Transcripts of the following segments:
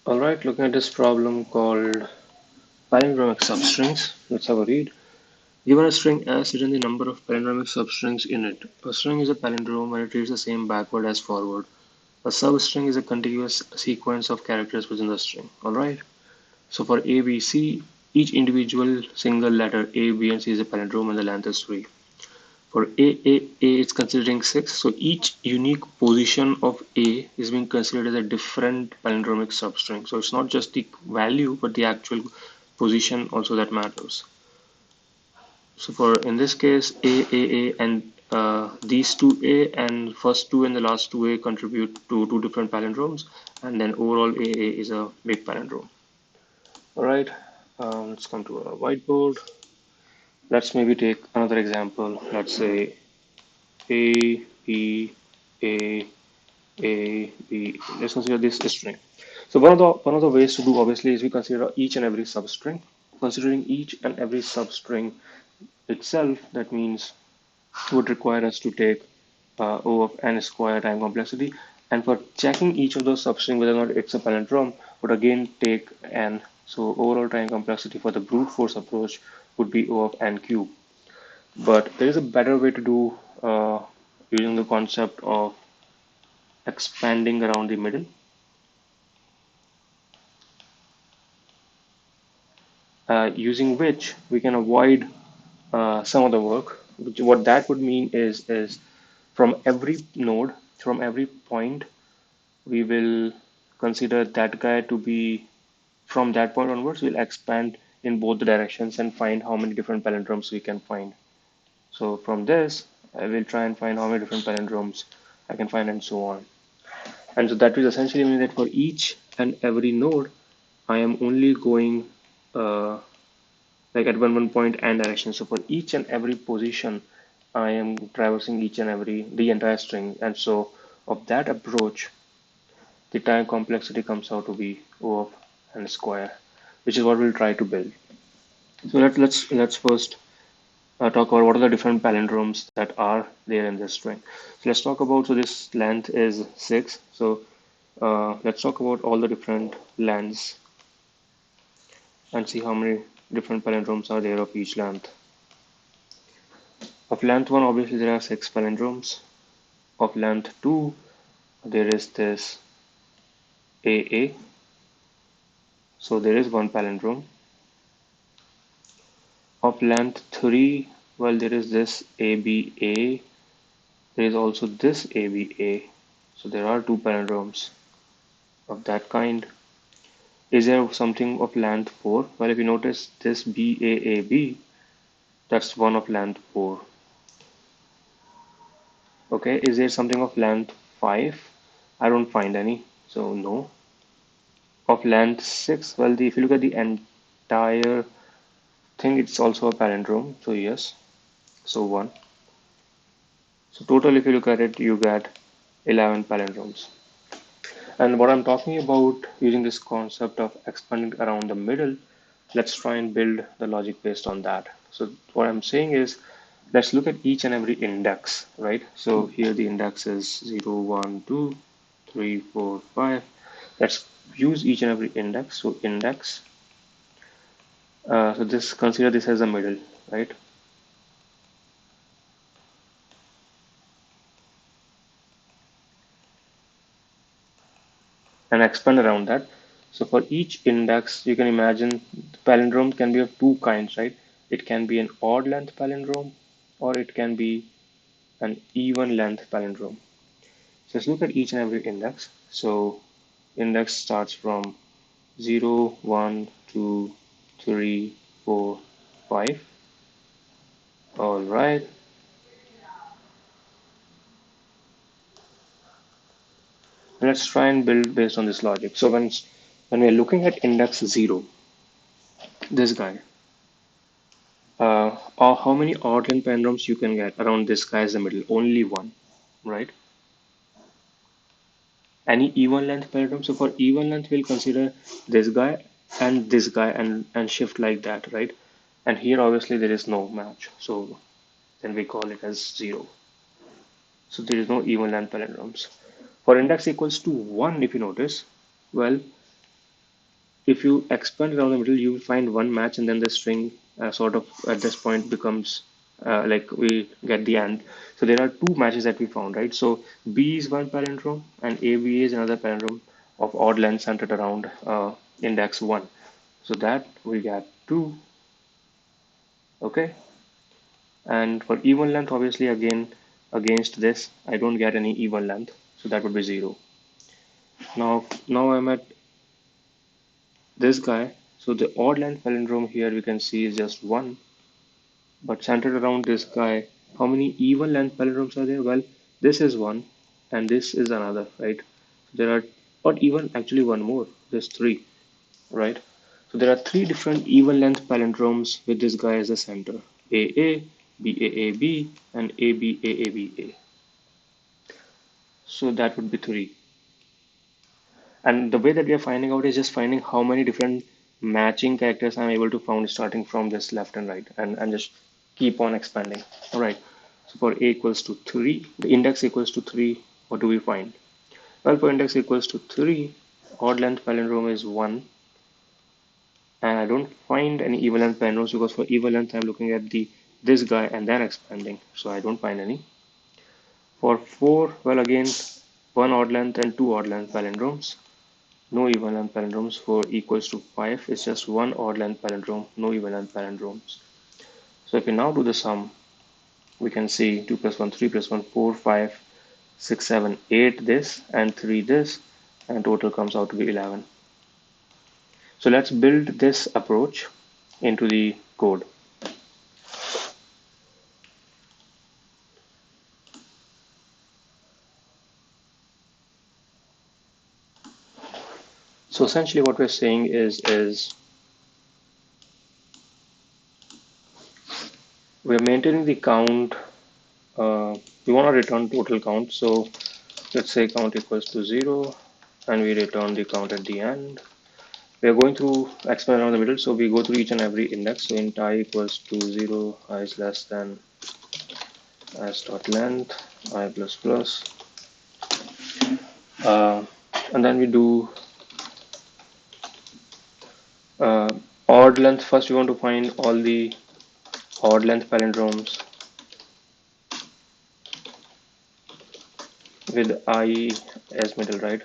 All right, looking at this problem called palindromic substrings. Let's have a read. Given a string S, written the number of palindromic substrings in it. A string is a palindrome when it reads the same backward as forward. A substring is a contiguous sequence of characters within the string. All right. So for A, B, C, each individual single letter A, B, and C is a palindrome, and the length is 3. For A, it's considering 6. So each unique position of A is being considered as a different palindromic substring. So it's not just the value, but the actual position also that matters. So for in this case, A, and these two A and first two and the last two A contribute to two different palindromes, and then overall A is a big palindrome. All right, let's come to a whiteboard. Let's maybe take another example. Let's say A, B, A, A, B. Let's consider this a string. So one of the ways to do obviously is we consider each and every substring. Considering each and every substring itself, that means would require us to take O of n square time complexity. And for checking each of those substring whether or not it's a palindrome, would again take n. So overall time complexity for the brute force approach would be O of n cube. But there is a better way to do using the concept of expanding around the middle, using which we can avoid some of the work. What that would mean is from every node, from every point, we will consider that guy to be from that point onwards. We'll expand in both the directions and find how many different palindromes we can find. So from this, I will try and find how many different palindromes I can find and so on. And so that will essentially mean that for each and every node, I am only going uh, like at one point and direction. So for each and every position, I am traversing each and every the entire string. And so of that approach, the time complexity comes out to be O of n square, which is what we'll try to build. So let's first talk about what are the different palindromes that are there in this string. So let's talk about, so this length is 6. So let's talk about all the different lengths and see how many different palindromes are there of each length. Of length 1, obviously there are 6 palindromes. Of length 2, there is this AA, so there is one palindrome. Of length 3, well, there is this ABA, there is also this ABA, so there are two palindromes of that kind. Is there something of length 4? Well, if you notice this BAAB, that's one of length 4. Okay, is there something of length 5? I don't find any, so no. Of length 6, well, if you look at the entire thing, it's also a palindrome, so yes, so 1. So total, if you look at it, you get 11 palindromes. And what I'm talking about using this concept of expanding around the middle, let's try and build the logic based on that. So what I'm saying is, let's look at each and every index, right? So here the index is 0, 1, 2, 3, 4, 5. Let's use each and every index. So index, so this, consider this as a middle, right? And expand around that. So for each index, you can imagine the palindrome can be of two kinds, right? It can be an odd length palindrome or it can be an even length palindrome. So let's look at each and every index. So index starts from 0, 1, 2, 3, 4, 5. All right. Let's try and build based on this logic. So when we're looking at index 0, this guy, or how many odd length palindromes you can get around this guy is the middle? Only one, right? Any even length palindrome. So for even length, we'll consider this guy and shift like that, right? And here obviously there is no match, so then we call it as 0. So there is no even length palindromes. For index equals to 1, if you notice, well, if you expand around the middle, you will find one match, and then the string sort of at this point becomes like we get the end. So there are two matches that we found, right? So B is one palindrome, and AB is another palindrome of odd length centered around index 1. So that we get 2, okay? And for even length, obviously, again, against this, I don't get any even length, so that would be 0. Now I'm at this guy. So the odd length palindrome here we can see is just 1, but centered around this guy, how many even length palindromes are there? Well, this is one, and this is another, right? There are, not even, actually one more. There's 3, right? So there are 3 different even length palindromes with this guy as the center: AA, BAAB, and ABAABA. So that would be 3. And the way that we are finding out is just finding how many different matching characters I'm able to find starting from this left and right, and just keep on expanding. All right. So for A equals to 3, the index equals to 3, what do we find? Well, for index equals to 3, odd length palindrome is 1, and I don't find any even length palindromes because for even length I'm looking at the this guy and then expanding, so I don't find any. For 4, well, again, one odd length and two odd length palindromes. No even length palindromes. For equals to 5, it's just one odd length palindrome, no even length palindromes. So if we now do the sum, we can see 2 plus 1, 3 plus 1, 4, 5, 6, 7, 8 this, and 3 this, and total comes out to be 11. So let's build this approach into the code. So essentially what we're saying is we're maintaining the count. We want to return total count. So let's say count equals to 0, and we return the count at the end. We are going through expand around the middle, so we go through each and every index. So int I equals to 0, I is less than s dot length, I plus plus. And then we do uh, odd length. First, we want to find all the odd length palindromes with I as middle, right?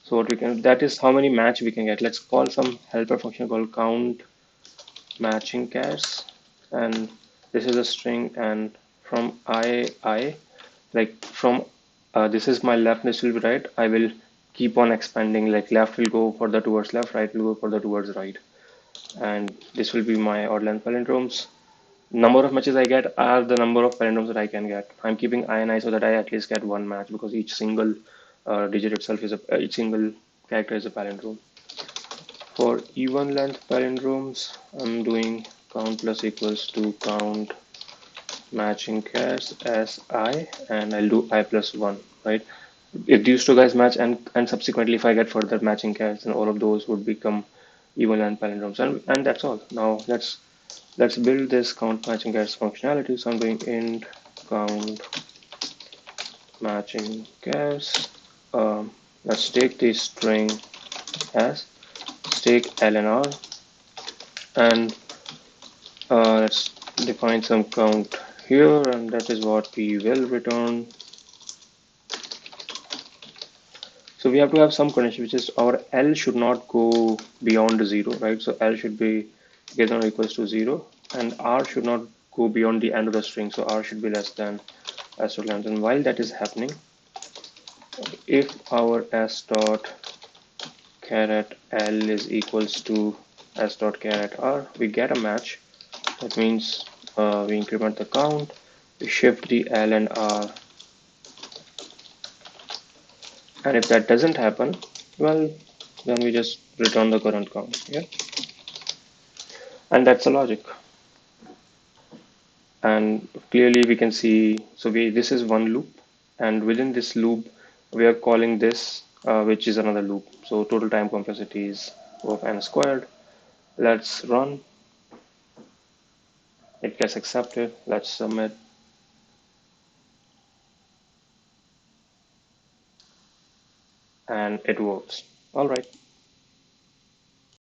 So what we can, that is how many match we can get. Let's call some helper function called count matching chars, and this is a string, and from I like from this is my left, this will be right. I will keep on expanding, like left will go further towards left, right will go further towards right, and this will be my odd length palindromes. Number of matches I get are the number of palindromes that I can get. I'm keeping I and I so that I at least get one match, because each single digit itself is each single character is a palindrome. For even length palindromes, I'm doing count plus equals to count matching chars as I, and I'll do I plus 1, right? If these two guys match, and subsequently if I get further matching chars, then all of those would become even length palindromes, and that's all. Now let's build this count matching chars functionality. So I'm doing int count matching chars. Let's take the string as take lnr, and let's define some count here, and that is what we will return. So we have to have some condition, which is our L should not go beyond 0, right? So L should be greater than or equals to 0, and R should not go beyond the end of the string. So R should be less than s dot length. And while that is happening, if our s dot caret L is equals to s dot caret R, we get a match. That means we increment the count, we shift the L and R, and if that doesn't happen, well, then we just return the current count. Yeah, and that's the logic. And clearly we can see, so this is one loop, and within this loop we are calling this which is another loop. So total time complexity is of n squared. Let's run. It gets accepted. Let's submit. And it works. All right.